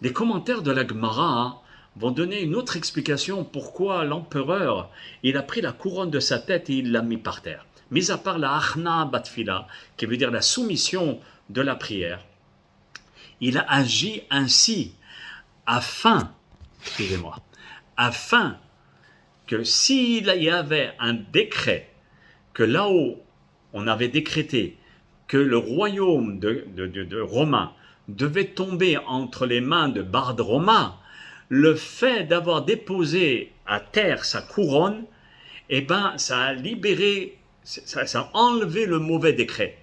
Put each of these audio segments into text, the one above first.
Les commentaires de la Gemara vont donner une autre explication pourquoi l'empereur il a pris la couronne de sa tête et il l'a mis par terre. Mis à part la achna batfila, qui veut dire la soumission de la prière, il a agi ainsi afin que s'il y avait un décret, que là-haut on avait décrété que le royaume de Romain devait tomber entre les mains de Bardroma, le fait d'avoir déposé à terre sa couronne, ça a libéré, ça a enlevé le mauvais décret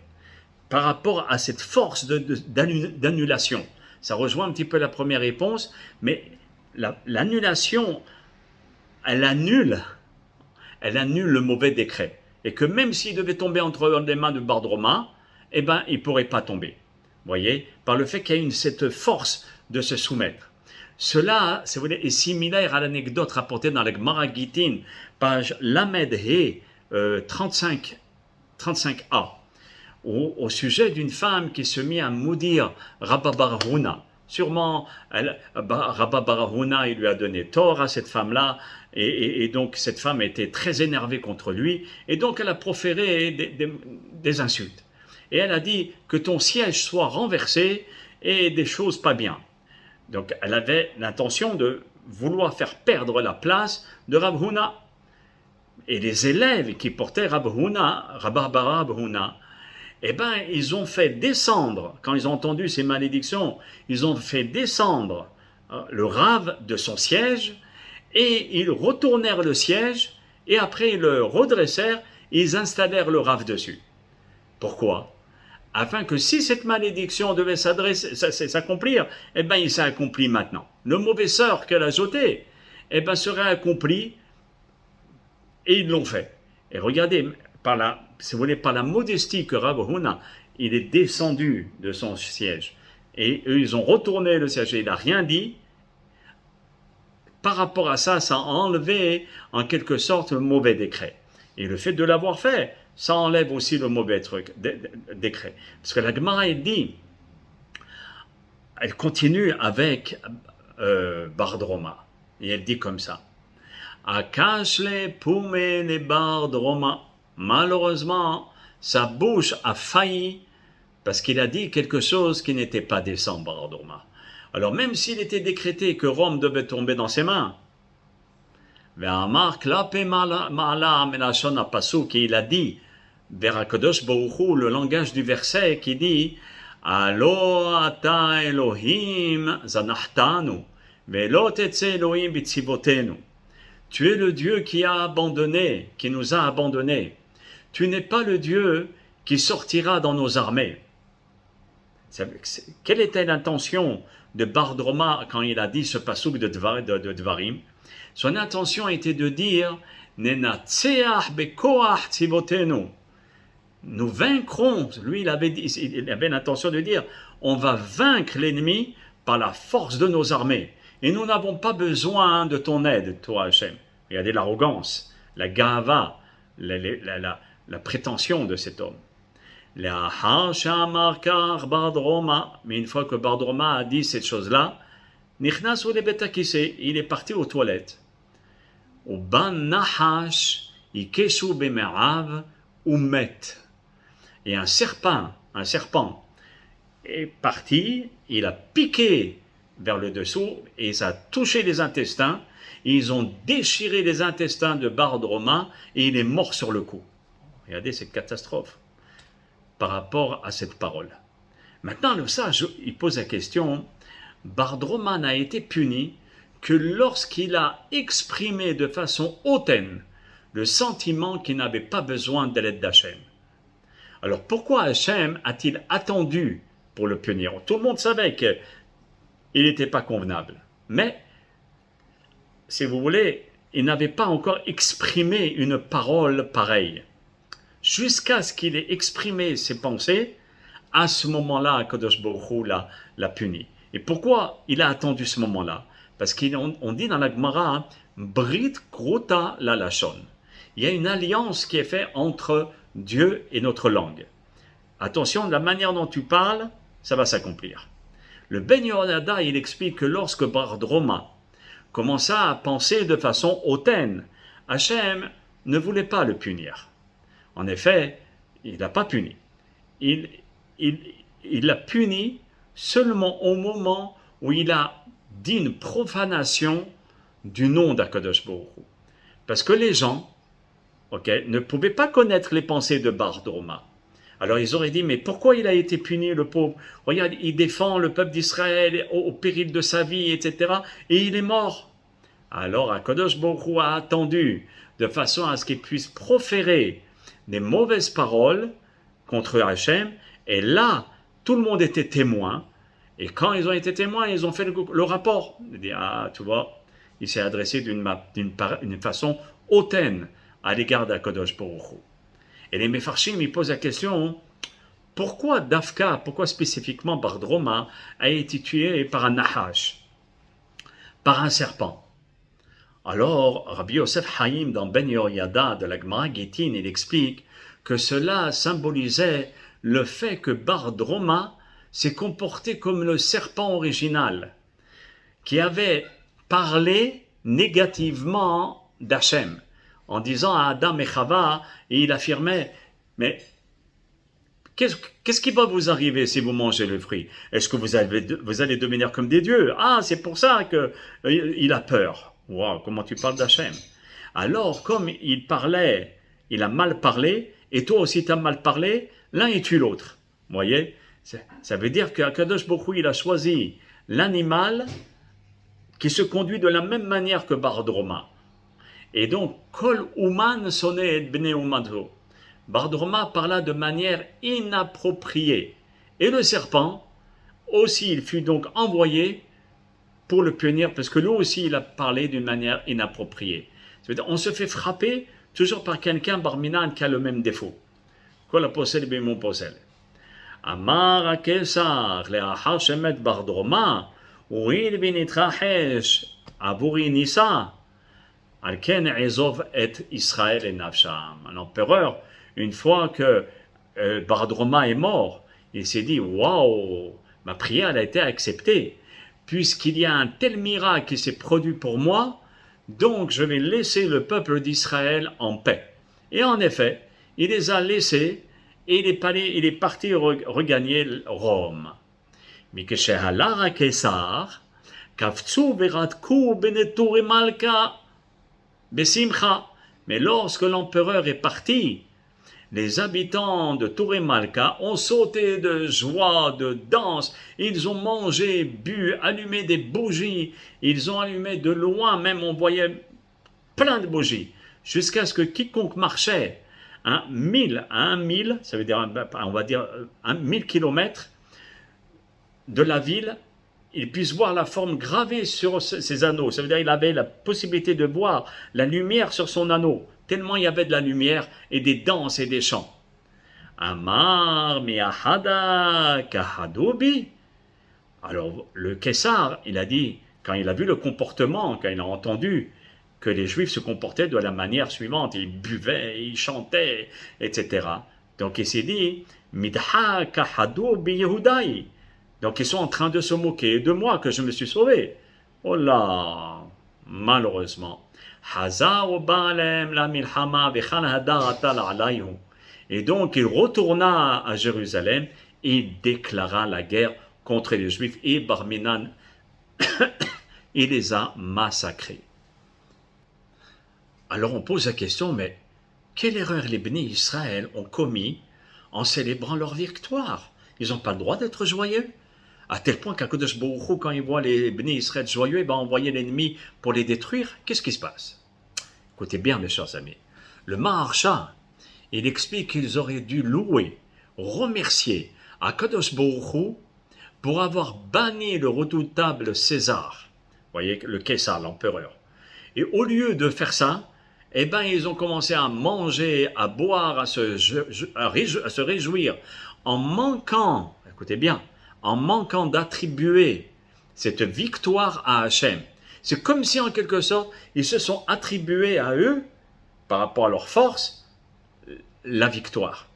par rapport à cette force d'annulation. Ça rejoint un petit peu la première réponse, mais l'annulation, elle annule le mauvais décret. Et que même s'il devait tomber entre les mains de Bardroma, il ne pourrait pas tomber. Vous voyez, par le fait qu'il y a cette force de se soumettre. Cela, si vous voulez, est similaire à l'anecdote rapportée dans la Gemara Gittin, page Lamed He 35a, au sujet d'une femme qui se mit à maudire Rabba bar Huna. Sûrement, Rabba bar Huna, il lui a donné tort à cette femme-là, et donc cette femme était très énervée contre lui, et donc elle a proféré des insultes. Et elle a dit que ton siège soit renversé et des choses pas bien. Donc elle avait l'intention de vouloir faire perdre la place de Rab Huna. Et les élèves qui portaient Rabba bar Huna, ils ont fait descendre, quand ils ont entendu ces malédictions, ils ont fait descendre le Rav de son siège, et ils retournèrent le siège, et après ils le redressèrent, et ils installèrent le Rav dessus. Pourquoi ? Afin que si cette malédiction devait s'accomplir, il s'est accompli maintenant. Le mauvais sort qu'elle a jeté, serait accompli, et ils l'ont fait. Et regardez, par la modestie que Rav Huna, il est descendu de son siège, et eux, ils ont retourné le siège, et il n'a rien dit. Par rapport à ça, ça a enlevé, en quelque sorte, le mauvais décret. Et le fait de l'avoir fait, ça enlève aussi le mauvais décret. Parce que la Gemara, elle continue avec Bardroma. Et elle dit comme ça. Akashle pume le Bardroma. Malheureusement, sa bouche a failli parce qu'il a dit quelque chose qui n'était pas décent, Bardroma. Alors même s'il était décrété que Rome devait tomber dans ses mains, il a dit vers Akadosh Baruch Hu, le langage du verset qui dit Alo ata Elohim zanachtanu velo tetze Elohim bitzivotenu. Tu es le Dieu qui nous a abandonnés. Tu n'es pas le Dieu qui sortira dans nos armées. Quelle était l'intention de Bardroma quand il a dit ce passouk de Dvarim? Son intention était de dire Nenatseach bekoach tzivotenu. Nous vaincrons, lui il avait l'intention de dire, on va vaincre l'ennemi par la force de nos armées. Et nous n'avons pas besoin de ton aide, toi Hachem. Regardez l'arrogance, la gava, la prétention de cet homme. Mais une fois que Bardroma a dit cette chose-là, il est parti aux toilettes. Et un serpent est parti, il a piqué vers le dessous et ça a touché les intestins. Et ils ont déchiré les intestins de Bardroma et il est mort sur le coup. Regardez cette catastrophe par rapport à cette parole. Maintenant, le sage, il pose la question, Bardroma n'a été puni que lorsqu'il a exprimé de façon hautaine le sentiment qu'il n'avait pas besoin de l'aide d'Hachem. Alors pourquoi Hachem a-t-il attendu pour le punir? Tout le monde savait qu'il n'était pas convenable. Mais, si vous voulez, il n'avait pas encore exprimé une parole pareille. Jusqu'à ce qu'il ait exprimé ses pensées, à ce moment-là, Kadosh Baruch Hu l'a puni. Et pourquoi il a attendu ce moment-là? Parce qu'on dit dans la Gemara, Brit Kruta la Lachon. Il y a une alliance qui est faite entre Dieu et notre langue. Attention, la manière dont tu parles, ça va s'accomplir. Le Ben Yehoyada, il explique que lorsque Bardroma commença à penser de façon hautaine, Hachem ne voulait pas le punir. En effet, il n'a pas puni. Il l'a puni seulement au moment où il a dit une profanation du nom d'Akadosh Baruch Hu. Parce que les gens ne pouvaient pas connaître les pensées de Bardroma. Alors ils auraient dit, mais pourquoi il a été puni, le pauvre? Regarde, il défend le peuple d'Israël au péril de sa vie, etc. Et il est mort. Alors Akadosh Baruch Hu a attendu de façon à ce qu'il puisse proférer des mauvaises paroles contre Hachem. Et là, tout le monde était témoin. Et quand ils ont été témoins, ils ont fait le rapport. Ils disent, ah, tu vois, il s'est adressé d'une façon hautaine à l'égard d'Akadosh Baruch Hu. Et les Mefarshim, ils posent la question, pourquoi Dafka, pourquoi spécifiquement Bardroma a été tué par un Nahash, par un serpent? Alors, Rabbi Yosef Haïm, dans Ben Yehoyada de la Gemara Gittin, il explique que cela symbolisait le fait que Bardroma s'est comporté comme le serpent original, qui avait parlé négativement d'Hachem, en disant à Adam et Chava, et il affirmait, mais qu'est-ce qui va vous arriver si vous mangez le fruit? Est-ce que vous allez devenir comme des dieux? Ah, c'est pour ça qu'il a peur. Wow, comment tu parles d'Hachem? Alors, comme il parlait, il a mal parlé, et toi aussi tu as mal parlé, l'un et tue l'autre. Vous voyez? Ça veut dire qu'Akadosh Baruch Hu, il a choisi l'animal qui se conduit de la même manière que Bardroma. Et donc, Kol Uman sonne et bne umadho. Bardroma parla de manière inappropriée. Et le serpent, aussi, il fut donc envoyé pour le punir, parce que lui aussi, il a parlé d'une manière inappropriée. Ça veut dire, on se fait frapper toujours par quelqu'un, Barminan, qui a le même défaut. Kol aposel bimon posel. Amar akesar, le'achar shemet Bardroma, u'il binitrahesh, avuri nisa, Alken Ezov et Israël et Nafsham. L'empereur, une fois que Bardroma est mort, il s'est dit, waouh, ma prière a été acceptée, puisqu'il y a un tel miracle qui s'est produit pour moi, donc je vais laisser le peuple d'Israël en paix. Et en effet, il les a laissés et il est parti regagner Rome. Mikeshehalara Kesar, Kafzu Veratku Beneturi Malka, Besimcha. Mais lorsque l'empereur est parti, les habitants de Touré Malka ont sauté de joie, de danse, ils ont mangé, bu, allumé des bougies, ils ont allumé de loin, même on voyait plein de bougies, jusqu'à ce que quiconque marchait à 1 000, ça veut dire, on va dire 1000 kilomètres de la ville, il puisse voir la forme gravée sur ses anneaux. Ça veut dire qu'il avait la possibilité de voir la lumière sur son anneau, tellement il y avait de la lumière et des danses et des chants. Amar miahada kahadubi. Alors le Kessar, il a dit, quand il a vu le comportement, quand il a entendu que les Juifs se comportaient de la manière suivante, ils buvaient, ils chantaient, etc. Donc il s'est dit, midha kahadubi Yehudai. Donc ils sont en train de se moquer de moi, que je me suis sauvé. Oh là, malheureusement. Et donc il retourna à Jérusalem et il déclara la guerre contre les Juifs et Barminan, il les a massacrés. Alors on pose la question, mais quelle erreur les bénis Israël ont commis en célébrant leur victoire? Ils n'ont pas le droit d'être joyeux. À tel point qu'Akadosh Baruch Hu, quand il voit les bénis Israël joyeux, il va envoyer l'ennemi pour les détruire. Qu'est-ce qui se passe? Écoutez bien, mes chers amis. Le Maharsha, il explique qu'ils auraient dû louer, remercier Akadosh Baruch Hu pour avoir banni le redoutable César. Vous voyez, le Caesar, l'empereur. Et au lieu de faire ça, eh ben, ils ont commencé à manger, à boire, à se réjouir, en manquant, écoutez bien, en manquant d'attribuer cette victoire à Hachem. C'est comme si, en quelque sorte, ils se sont attribués à eux, par rapport à leur force, la victoire.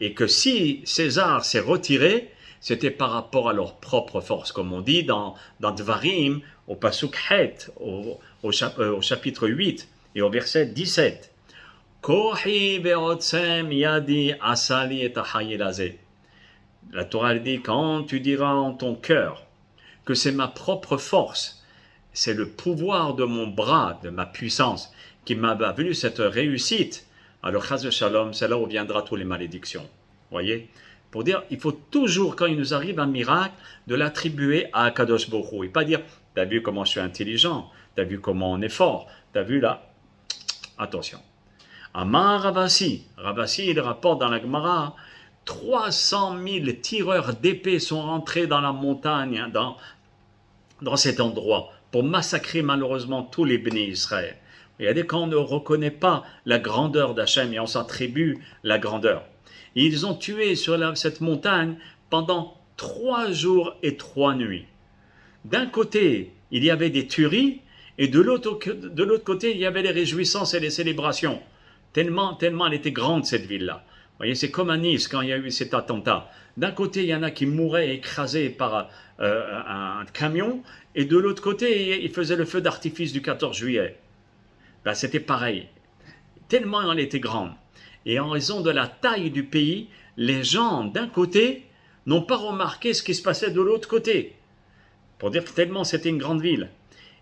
Et que si César s'est retiré, c'était par rapport à leur propre force, comme on dit dans Dvarim, au Pasuk Het, au chapitre 8 et au verset 17. Kohi ve'otsem yadi asali et ahayelaze. La Torah dit, quand tu diras en ton cœur que c'est ma propre force, c'est le pouvoir de mon bras, de ma puissance, qui m'a valu cette réussite, alors chas shalom, c'est là où viendra toutes les malédictions. Voyez? Pour dire, il faut toujours, quand il nous arrive un miracle, de l'attribuer à Akadosh Baruch Hu. Et pas dire, t'as vu comment je suis intelligent, t'as vu comment on est fort, t'as vu là. Attention. Amar Ravasi, il rapporte dans la Gemara, 300 000 tireurs d'épée sont rentrés dans la montagne, dans cet endroit, pour massacrer malheureusement tous les bénis Israël. Il y a des quand on ne reconnaît pas la grandeur d'Hachem et on s'attribue la grandeur. Et ils ont tué sur cette montagne pendant 3 jours et 3 nuits. D'un côté, il y avait des tueries, et de l'autre côté, il y avait les réjouissances et les célébrations. Tellement elle était grande, cette ville-là. Vous voyez, c'est comme à Nice, quand il y a eu cet attentat. D'un côté, il y en a qui mouraient écrasés par un camion, et de l'autre côté, ils faisaient le feu d'artifice du 14 juillet. Ben, c'était pareil. Tellement elle était grande. Et en raison de la taille du pays, les gens, d'un côté, n'ont pas remarqué ce qui se passait de l'autre côté. Pour dire que tellement c'était une grande ville.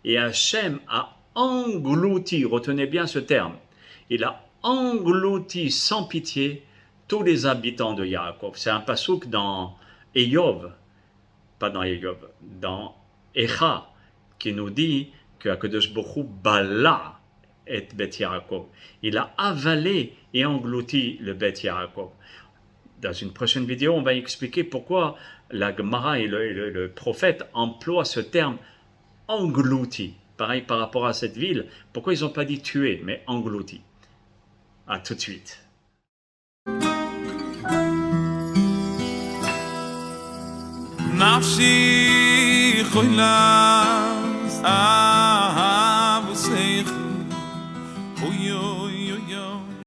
Et Hachem a englouti, retenez bien ce terme, il a englouti sans pitié tous les habitants de Yaakov. C'est un passouk dans Eyov, pas dans Eyov, dans Echa, qui nous dit que Akadosh Baruch Hu bala et Bet Yaakov. Il a avalé et englouti le Bet Yaakov. Dans une prochaine vidéo, on va expliquer pourquoi la Gemara et le prophète emploient ce terme englouti. Pareil par rapport à cette ville, pourquoi ils n'ont pas dit tuer, mais englouti. À tout de suite. Nafshi khoilas